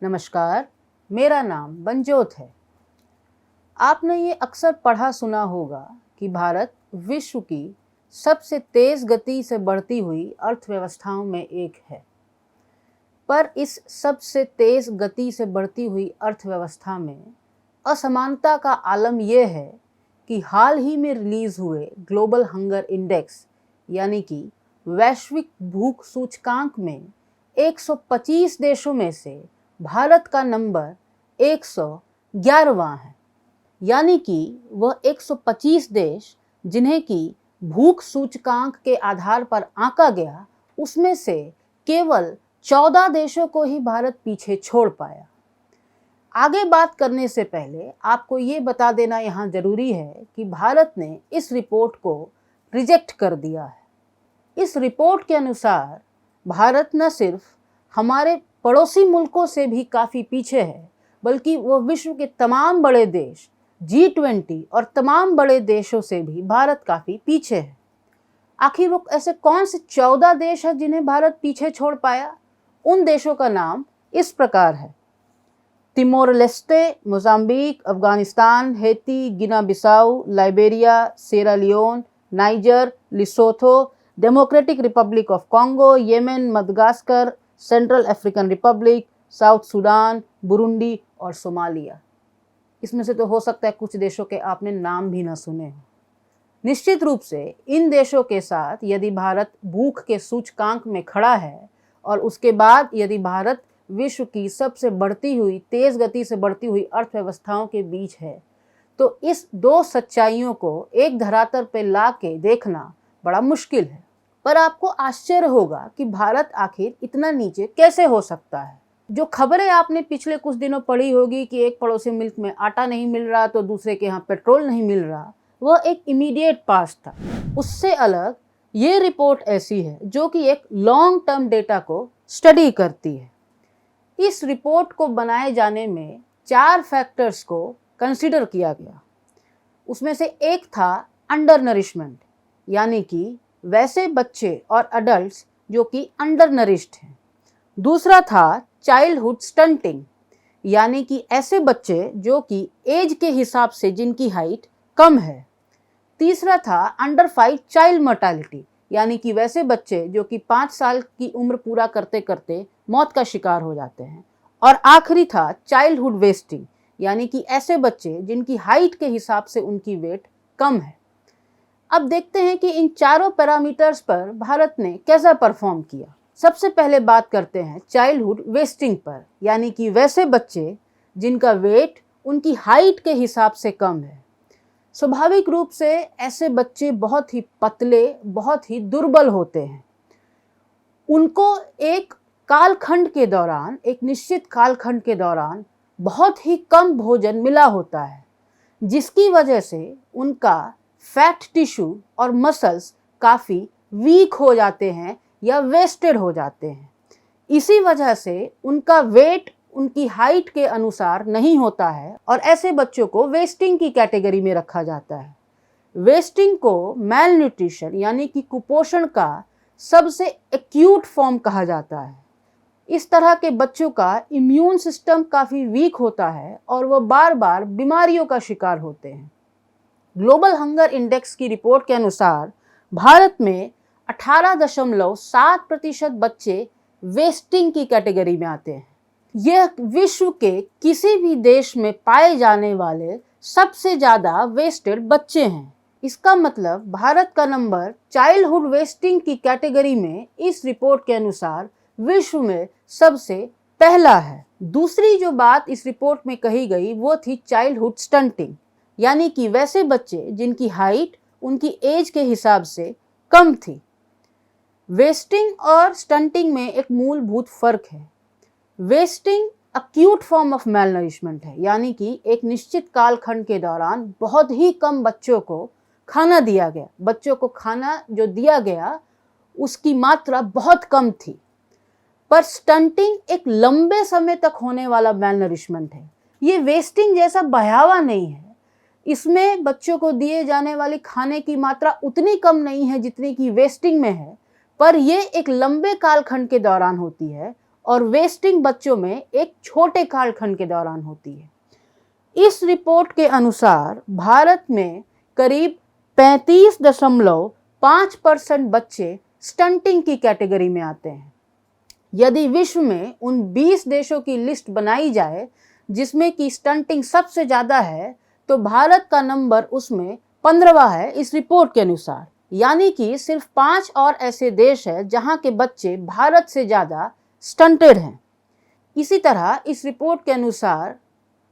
नमस्कार, मेरा नाम बनजोत है। आपने ये अक्सर पढ़ा सुना होगा कि भारत विश्व की सबसे तेज गति से बढ़ती हुई अर्थव्यवस्थाओं में एक है। पर इस सबसे तेज गति से बढ़ती हुई अर्थव्यवस्था में असमानता का आलम यह है कि हाल ही में रिलीज हुए ग्लोबल हंगर इंडेक्स यानी कि वैश्विक भूख सूचकांक में 125 देशों में से भारत का नंबर 111वां है। यानी कि वह 125 देश जिन्हें कि भूख सूचकांक के आधार पर आंका गया, उसमें से केवल 14 देशों को ही भारत पीछे छोड़ पाया। आगे बात करने से पहले आपको ये बता देना यहाँ जरूरी है कि भारत ने इस रिपोर्ट को रिजेक्ट कर दिया है। इस रिपोर्ट के अनुसार भारत न सिर्फ हमारे पड़ोसी मुल्कों से भी काफ़ी पीछे है, बल्कि वह विश्व के तमाम बड़े देश G20 और तमाम बड़े देशों से भी भारत काफ़ी पीछे है। आखिर वो ऐसे कौन से 14 देश हैं जिन्हें भारत पीछे छोड़ पाया? उन देशों का नाम इस प्रकार है: Timor Leste, Mozambique, Afghanistan, Haiti, Guinea Bissau, Liberia, Sierra Leone, Niger, Lesotho, Democratic Republic of Congo, Yemen, Madagascar, Central African Republic, South Sudan, Burundi और सोमालिया। इसमें से तो हो सकता है कुछ देशों के आपने नाम भी ना सुने हो। निश्चित रूप से इन देशों के साथ यदि भारत भूख के सूचकांक में खड़ा है और उसके बाद यदि भारत विश्व की सबसे बढ़ती हुई तेज गति से बढ़ती हुई अर्थव्यवस्थाओं के बीच है, तो इस दो सच्चाइयों को एक धरातल पर ला के देखना बड़ा मुश्किल है। पर आपको आश्चर्य होगा कि भारत आखिर इतना नीचे कैसे हो सकता है। जो खबरें आपने पिछले कुछ दिनों पढ़ी होगी कि एक पड़ोसी मुल्क में आटा नहीं मिल रहा तो दूसरे के यहाँ पेट्रोल नहीं मिल रहा, वह एक इमीडिएट पास्ट था। उससे अलग ये रिपोर्ट ऐसी है जो कि एक लॉन्ग टर्म डेटा को स्टडी करती है। इस रिपोर्ट को बनाए जाने में 4 फैक्टर्स को कंसिडर किया गया। उसमें से एक था अंडर नरिशमेंट, यानी कि वैसे बच्चे और अडल्ट्स जो कि अंडर नरिश्ड हैं। दूसरा था चाइल्डहुड स्टंटिंग, यानी कि ऐसे बच्चे जो कि एज के हिसाब से जिनकी हाइट कम है। तीसरा था अंडर 5 चाइल्ड मोर्टालिटी, यानी कि वैसे बच्चे जो कि 5 साल की उम्र पूरा करते करते मौत का शिकार हो जाते हैं। और आखिरी था चाइल्डहुड वेस्टिंग, यानी कि ऐसे बच्चे जिनकी हाइट के हिसाब से उनकी वेट कम है। अब देखते हैं कि इन चारों पैरामीटर्स पर भारत ने कैसा परफॉर्म किया। सबसे पहले बात करते हैं चाइल्डहुड वेस्टिंग पर, यानी कि वैसे बच्चे जिनका वेट उनकी हाइट के हिसाब से कम है। स्वाभाविक रूप से ऐसे बच्चे बहुत ही पतले, बहुत ही दुर्बल होते हैं। उनको एक कालखंड के दौरान, एक निश्चित कालखंड के दौरान बहुत ही कम भोजन मिला होता है, जिसकी वजह से उनका फैट टिश्यू और मसल्स काफ़ी वीक हो जाते हैं या वेस्टेड हो जाते हैं। इसी वजह से उनका वेट उनकी हाइट के अनुसार नहीं होता है और ऐसे बच्चों को वेस्टिंग की कैटेगरी में रखा जाता है। वेस्टिंग को मैल न्यूट्रिशन यानी कि कुपोषण का सबसे एक्यूट फॉर्म कहा जाता है। इस तरह के बच्चों का इम्यून सिस्टम काफ़ी वीक होता है और वह बार बार बीमारियों का शिकार होते हैं। ग्लोबल हंगर इंडेक्स की रिपोर्ट के अनुसार भारत में 18.7% बच्चे वेस्टिंग की कैटेगरी में आते हैं। यह विश्व के किसी भी देश में पाए जाने वाले सबसे ज़्यादा वेस्टेड बच्चे हैं। इसका मतलब भारत का नंबर चाइल्डहुड वेस्टिंग की कैटेगरी में इस रिपोर्ट के अनुसार विश्व में सबसे पहला है। दूसरी जो बात इस रिपोर्ट में कही गई वो थी चाइल्डहुड स्टंटिंग, यानी कि वैसे बच्चे जिनकी हाइट उनकी एज के हिसाब से कम थी। वेस्टिंग और स्टंटिंग में एक मूलभूत फर्क है। वेस्टिंग अक्यूट फॉर्म ऑफ मैलनरिशमेंट है, यानी कि एक निश्चित कालखंड के दौरान बहुत ही कम बच्चों को खाना दिया गया। बच्चों को खाना जो दिया गया उसकी मात्रा बहुत कम थी। पर स्टंटिंग एक लंबे समय तक होने वाला मैलनरिशमेंट है। ये वेस्टिंग जैसा भयावह नहीं है। इसमें बच्चों को दिए जाने वाले खाने की मात्रा उतनी कम नहीं है जितनी कि वेस्टिंग में है, पर यह एक लंबे कालखंड के दौरान होती है और वेस्टिंग बच्चों में एक छोटे कालखंड के दौरान होती है। इस रिपोर्ट के अनुसार भारत में करीब 35.5% बच्चे स्टंटिंग की कैटेगरी में आते हैं। यदि विश्व में उन 20 देशों की लिस्ट बनाई जाए जिसमें कि स्टंटिंग सबसे ज़्यादा है, तो भारत का नंबर उसमें 15वां है इस रिपोर्ट के अनुसार। यानी कि सिर्फ 5 और ऐसे देश हैं जहां के बच्चे भारत से ज़्यादा स्टंटेड हैं। इसी तरह इस रिपोर्ट के अनुसार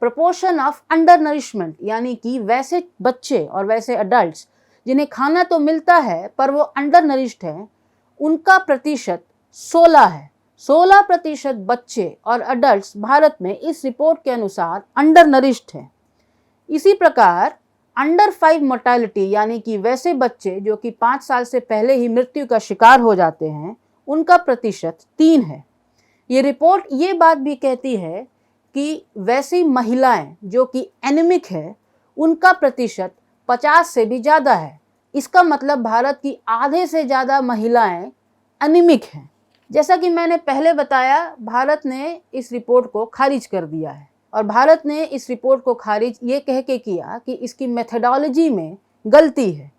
प्रपोर्शन ऑफ अंडर नरिशमेंट, यानी कि वैसे बच्चे और वैसे अडल्ट्स जिन्हें खाना तो मिलता है पर वो अंडर नरिश्ड हैं, उनका प्रतिशत 16 है। 16% बच्चे और अडल्ट्स भारत में इस रिपोर्ट के अनुसार अंडर नरिश्ड हैं। इसी प्रकार अंडर 5 मोर्टेलिटी, यानी कि वैसे बच्चे जो कि 5 साल से पहले ही मृत्यु का शिकार हो जाते हैं, उनका प्रतिशत 3 है। ये रिपोर्ट ये बात भी कहती है कि वैसी महिलाएं जो कि एनीमिक है, उनका प्रतिशत 50 से भी ज़्यादा है। इसका मतलब भारत की आधे से ज़्यादा महिलाएं एनीमिक हैं। जैसा कि मैंने पहले बताया, भारत ने इस रिपोर्ट को खारिज कर दिया है और भारत ने इस रिपोर्ट को खारिज ये कह के किया कि इसकी मेथडोलॉजी में गलती है।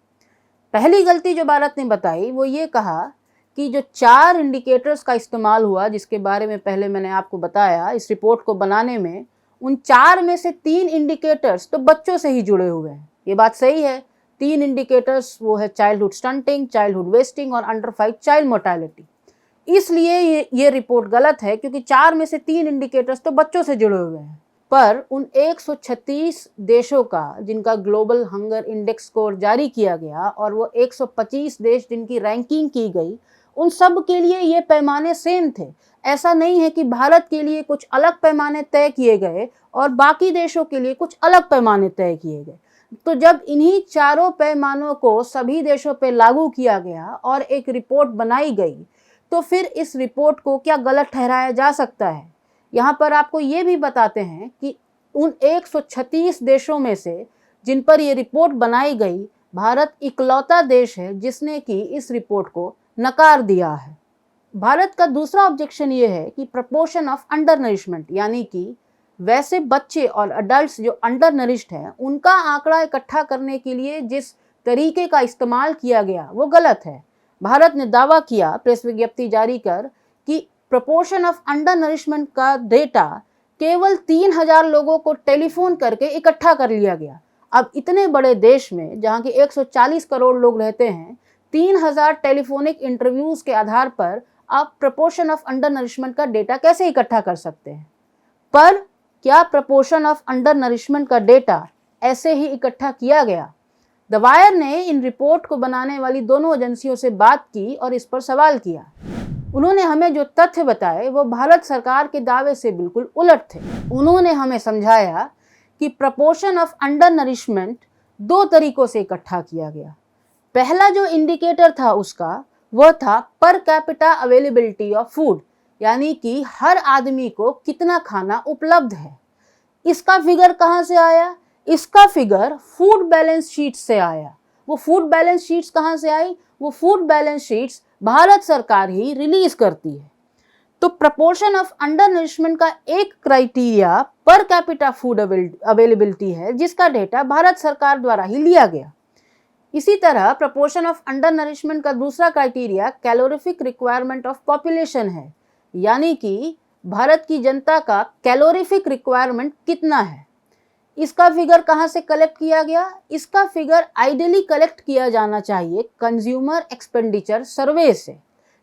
पहली गलती जो भारत ने बताई वो ये कहा कि जो 4 इंडिकेटर्स का इस्तेमाल हुआ, जिसके बारे में पहले मैंने आपको बताया इस रिपोर्ट को बनाने में, उन 4 में से 3 इंडिकेटर्स तो बच्चों से ही जुड़े हुए हैं। ये बात सही है। 3 इंडिकेटर्स वो है चाइल्डहुड स्टंटिंग, चाइल्डहुड वेस्टिंग और अंडर 5 चाइल्ड मोर्टेलिटी। इसलिए ये रिपोर्ट गलत है क्योंकि 4 में से 3 इंडिकेटर्स तो बच्चों से जुड़े हुए हैं। पर उन 136 देशों का जिनका ग्लोबल हंगर इंडेक्स स्कोर जारी किया गया और वो 125 देश जिनकी रैंकिंग की गई, उन सब के लिए ये पैमाने सेम थे। ऐसा नहीं है कि भारत के लिए कुछ अलग पैमाने तय किए गए और बाकी देशों के लिए कुछ अलग पैमाने तय किए गए। तो जब इन्हीं चारों पैमानों को सभी देशों पर लागू किया गया और एक रिपोर्ट बनाई गई, तो फिर इस रिपोर्ट को क्या गलत ठहराया जा सकता है? यहाँ पर आपको ये भी बताते हैं कि उन 136 देशों में से जिन पर ये रिपोर्ट बनाई गई, भारत इकलौता देश है जिसने कि इस रिपोर्ट को नकार दिया है। भारत का दूसरा ऑब्जेक्शन ये है कि प्रपोर्शन ऑफ अंडर नरिशमेंट, यानी कि वैसे बच्चे और अडल्ट्स जो अंडर नरिश्ड हैं, उनका आंकड़ा इकट्ठा करने के लिए जिस तरीके का इस्तेमाल किया गया वो गलत है। भारत ने दावा किया प्रेस विज्ञप्ति जारी कर कि प्रपोर्शन ऑफ अंडर नरिशमेंट का डेटा केवल 3000 लोगों को टेलीफोन करके इकट्ठा कर लिया गया। अब इतने बड़े देश में जहां के 140 करोड़ लोग रहते हैं, 3000 टेलीफोनिक इंटरव्यूज के आधार पर आप प्रपोर्शन ऑफ अंडर नरिशमेंट का डेटा कैसे इकट्ठा कर सकते हैं? पर क्या प्रपोर्शन ऑफ अंडर नरिशमेंट का डेटा ऐसे ही इकट्ठा किया गया? द वायर ने इन रिपोर्ट को बनाने वाली दोनों एजेंसियों से बात की और इस पर सवाल किया। उन्होंने हमें जो तथ्य बताए वो भारत सरकार के दावे से बिल्कुल उलट थे। उन्होंने हमें समझाया कि प्रपोर्शन ऑफ अंडर नरिशमेंट 2 तरीकों से इकट्ठा किया गया। पहला जो इंडिकेटर था उसका वह था per capita availability of food, यानी कि हर आदमी को कितना खाना उपलब्ध है। इसका फिगर कहाँ से आया? इसका फिगर फूड बैलेंस शीट से आया। वो फूड बैलेंस शीट्स कहाँ से आई? वो फूड बैलेंस शीट्स भारत सरकार ही रिलीज करती है। तो प्रपोर्शन ऑफ अंडर नरिशमेंट का एक criteria per capita food availability है जिसका डेटा भारत सरकार द्वारा ही लिया गया। इसी तरह प्रपोर्शन ऑफ अंडर नरिशमेंट का दूसरा criteria calorific requirement of population है, यानी कि भारत की जनता का कैलोरीफिक रिक्वायरमेंट कितना है। इसका फिगर कहाँ से कलेक्ट किया गया? इसका फिगर आइडियली कलेक्ट किया जाना चाहिए कंज्यूमर एक्सपेंडिचर सर्वे से।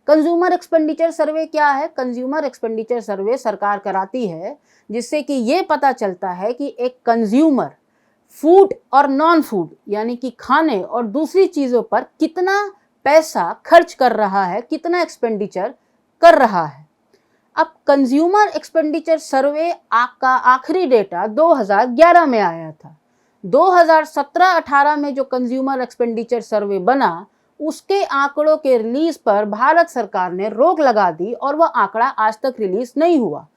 कंज्यूमर एक्सपेंडिचर सर्वे क्या है? कंज्यूमर एक्सपेंडिचर सर्वे सरकार कराती है जिससे कि ये पता चलता है कि एक कंज्यूमर फूड और नॉन फूड, यानी कि खाने और दूसरी चीज़ों पर कितना पैसा खर्च कर रहा है, कितना एक्सपेंडिचर कर रहा है। अब कंज्यूमर एक्सपेंडिचर सर्वे का आखिरी डेटा 2011 में आया था। 2017-18 में जो कंज्यूमर एक्सपेंडिचर सर्वे बना, उसके आंकड़ों के रिलीज पर भारत सरकार ने रोक लगा दी और वह आंकड़ा आज तक रिलीज नहीं हुआ।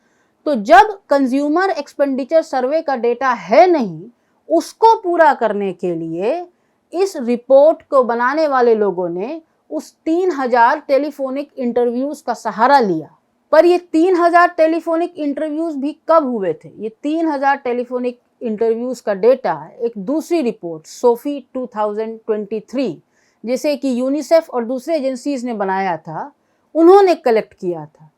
तो जब कंज्यूमर एक्सपेंडिचर सर्वे का डेटा है नहीं, उसको पूरा करने के लिए इस रिपोर्ट को बनाने वाले लोगों ने उस 3000 टेलीफोनिक इंटरव्यूज का सहारा लिया। पर ये 3000 टेलीफोनिक इंटरव्यूज भी कब हुए थे? ये 3000 टेलीफोनिक इंटरव्यूज का डेटा एक दूसरी रिपोर्ट सोफी 2023 जिसे कि यूनिसेफ और दूसरे एजेंसीज ने बनाया था, उन्होंने कलेक्ट किया था।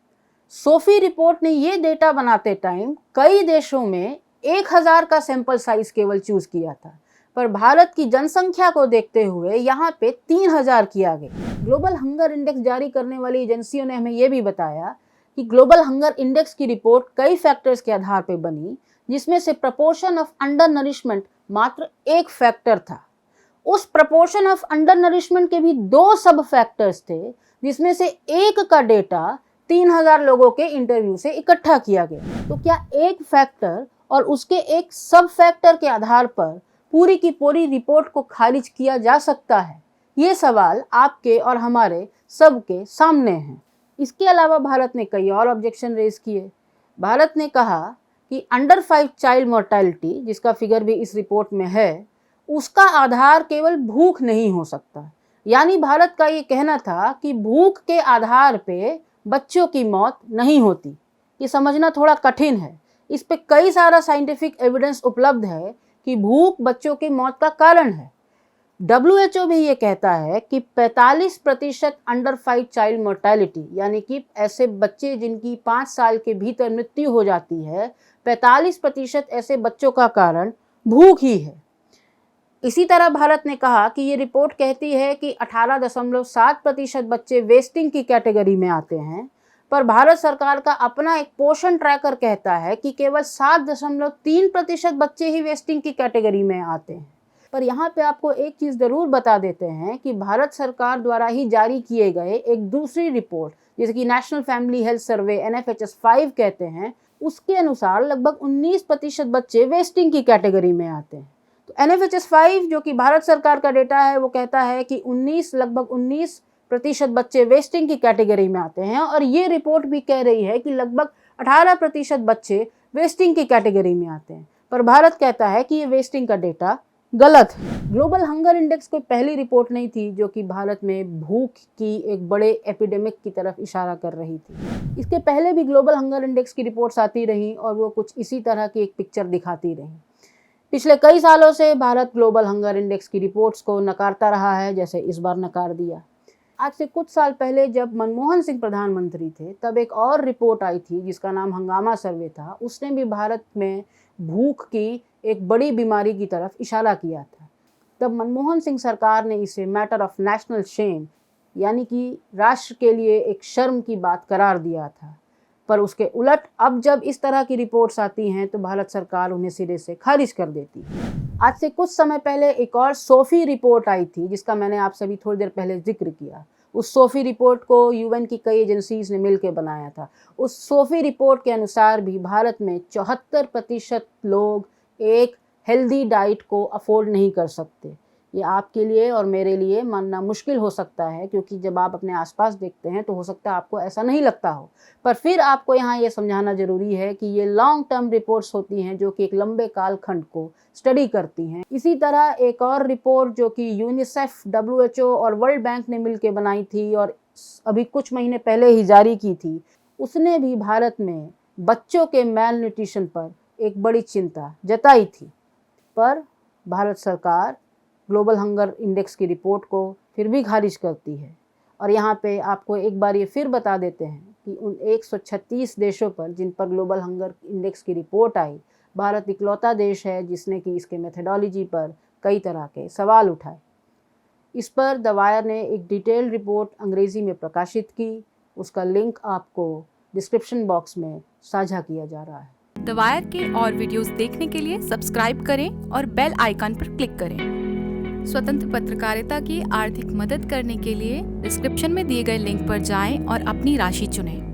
सोफी रिपोर्ट ने ये डेटा बनाते टाइम कई देशों में 1000 का सैंपल साइज केवल चूज किया था, पर भारत की जनसंख्या को देखते हुए यहाँ पे 3000 किया गया। ग्लोबल हंगर इंडेक्स जारी करने वाली एजेंसियों ने हमें यह भी बताया कि ग्लोबल हंगर इंडेक्स की रिपोर्ट कई फैक्टर्स के आधार पर बनी, जिसमें से प्रपोर्शन ऑफ अंडर नरिशमेंट मात्र एक फैक्टर था। उस प्रपोर्शन ऑफ अंडर नरिशमेंट के भी 2 सब फैक्टर्स थे, जिसमें से एक का डेटा 3000 लोगों के इंटरव्यू से इकट्ठा किया गया। तो क्या एक फैक्टर और उसके एक सब फैक्टर के आधार पर पूरी की पूरी रिपोर्ट को खारिज किया जा सकता है? ये सवाल आपके और हमारे सबके सामने है। इसके अलावा भारत ने कई और ऑब्जेक्शन रेज किए। भारत ने कहा कि अंडर 5 चाइल्ड मोर्टेलिटी, जिसका फिगर भी इस रिपोर्ट में है, उसका आधार केवल भूख नहीं हो सकता। यानी भारत का ये कहना था कि भूख के आधार पे बच्चों की मौत नहीं होती। ये समझना थोड़ा कठिन है। इस पे कई सारा साइंटिफिक एविडेंस उपलब्ध है कि भूख बच्चों की मौत का कारण है। WHO भी ये कहता है कि 45% अंडर 5 चाइल्ड मोर्टेलिटी, यानी कि ऐसे बच्चे जिनकी 5 साल के भीतर मृत्यु हो जाती है, 45% ऐसे बच्चों का कारण भूख ही है। इसी तरह भारत ने कहा कि ये रिपोर्ट कहती है कि 18.7% बच्चे वेस्टिंग की कैटेगरी में आते हैं, पर भारत सरकार का अपना एक पोषण ट्रैकर कहता है कि केवल 7.3% बच्चे ही वेस्टिंग की कैटेगरी में आते हैं। पर यहाँ पे आपको एक चीज़ ज़रूर बता देते हैं कि भारत सरकार द्वारा ही जारी किए गए एक दूसरी रिपोर्ट, जैसे कि national family health survey NFHS 5 कहते हैं, उसके अनुसार लगभग 19% बच्चे वेस्टिंग की कैटेगरी में आते हैं। तो NFHS 5 जो कि भारत सरकार का डेटा है, वो कहता है कि लगभग 19% बच्चे वेस्टिंग की कैटेगरी में आते हैं, और ये रिपोर्ट भी कह रही है कि लगभग 18% बच्चे वेस्टिंग की कैटेगरी में आते हैं। पर भारत कहता है कि ये वेस्टिंग का डेटा गलत है। ग्लोबल हंगर इंडेक्स कोई पहली रिपोर्ट नहीं थी जो कि भारत में भूख की एक बड़े एपिडेमिक की तरफ इशारा कर रही थी। इसके पहले भी ग्लोबल हंगर इंडेक्स की रिपोर्ट्स आती रही और वो कुछ इसी तरह की एक पिक्चर दिखाती रही। पिछले कई सालों से भारत ग्लोबल हंगर इंडेक्स की रिपोर्ट्स को नकारता रहा है, जैसे इस बार नकार दिया। आज से कुछ साल पहले जब मनमोहन सिंह प्रधानमंत्री थे, तब एक और रिपोर्ट आई थी जिसका नाम हंगामा सर्वे था। उसने भी भारत में भूख की एक बड़ी बीमारी की तरफ इशारा किया था। तब मनमोहन सिंह सरकार ने इसे मैटर ऑफ नेशनल शेम, यानी कि राष्ट्र के लिए एक शर्म की बात करार दिया था। पर उसके उलट अब जब इस तरह की रिपोर्ट्स आती हैं तो भारत सरकार उन्हें सिरे से खारिज कर देती है। आज से कुछ समय पहले एक और सोफी रिपोर्ट आई थी जिसका मैंने आप सभी थोड़ी देर पहले जिक्र किया। उस सोफी रिपोर्ट को UN की कई एजेंसीज ने मिलकर बनाया था। उस सोफी रिपोर्ट के अनुसार भी भारत में 74% लोग एक हेल्दी डाइट को अफोर्ड नहीं कर सकते। ये आपके लिए और मेरे लिए मानना मुश्किल हो सकता है, क्योंकि जब आप अपने आसपास देखते हैं तो हो सकता है आपको ऐसा नहीं लगता हो, पर फिर आपको यहाँ ये समझाना जरूरी है कि ये लॉन्ग टर्म रिपोर्ट्स होती हैं जो कि एक लंबे कालखंड को स्टडी करती हैं। इसी तरह एक और रिपोर्ट जो कि यूनिसेफ, WHO और वर्ल्ड बैंक ने मिलकर बनाई थी और अभी कुछ महीने पहले ही जारी की थी, उसने भी भारत में बच्चों के मेल न्यूट्रिशन पर एक बड़ी चिंता जताई थी। पर भारत सरकार ग्लोबल हंगर इंडेक्स की रिपोर्ट को फिर भी खारिज करती है। और यहाँ पे आपको एक बार ये फिर बता देते हैं कि उन 136 देशों पर जिन पर ग्लोबल हंगर इंडेक्स की रिपोर्ट आई, भारत इकलौता देश है जिसने कि इसके मेथडोलॉजी पर कई तरह के सवाल उठाए। इस पर द वायर ने एक डिटेल्ड रिपोर्ट अंग्रेज़ी में प्रकाशित की। उसका लिंक आपको डिस्क्रिप्शन बॉक्स में साझा किया जा रहा है। द वायर के और वीडियोस देखने के लिए सब्सक्राइब करें और बेल आइकन पर क्लिक करें। स्वतंत्र पत्रकारिता की आर्थिक मदद करने के लिए डिस्क्रिप्शन में दिए गए लिंक पर जाएं और अपनी राशि चुनें।